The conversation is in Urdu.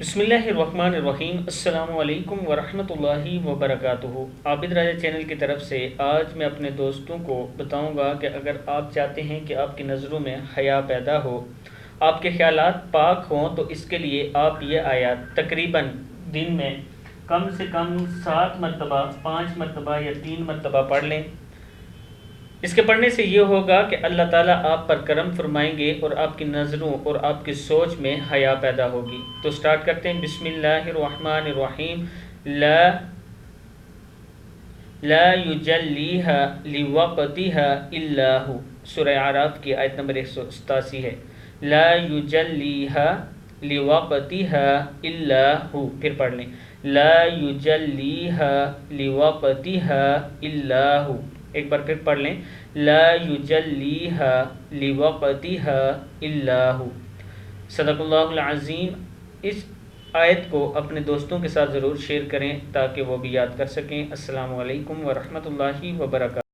بسم اللہ الرحمن الرحیم۔ السلام علیکم ورحمۃ اللہ وبرکاتہ۔ عابد راجہ چینل کی طرف سے آج میں اپنے دوستوں کو بتاؤں گا کہ اگر آپ چاہتے ہیں کہ آپ کی نظروں میں حیا پیدا ہو، آپ کے خیالات پاک ہوں، تو اس کے لیے آپ یہ آیات تقریباً دن میں کم سے کم 7 مرتبہ، 5 مرتبہ یا 3 مرتبہ پڑھ لیں۔ اس کے پڑھنے سے یہ ہوگا کہ اللہ تعالیٰ آپ پر کرم فرمائیں گے اور آپ کی نظروں اور آپ کی سوچ میں حیا پیدا ہوگی۔ تو سٹارٹ کرتے ہیں۔ بسم اللہ الرحمن الرحیم۔ لا یجلیها لوقتها الا هو، سورہ اعراف کی آیت نمبر 187 ہے۔ لا یجلیها لوقتها الا هو، پھر پڑھ لیں۔ لا یجلیها لوقتها الا هو، ایک بار پھر پڑھ لیں۔ لا یجلیها لوقتها الا هو۔ صدق اللہ العظیم۔ اس آیت کو اپنے دوستوں کے ساتھ ضرور شیئر کریں تاکہ وہ بھی یاد کر سکیں۔ السلام علیکم ورحمۃ اللہ وبرکاتہ۔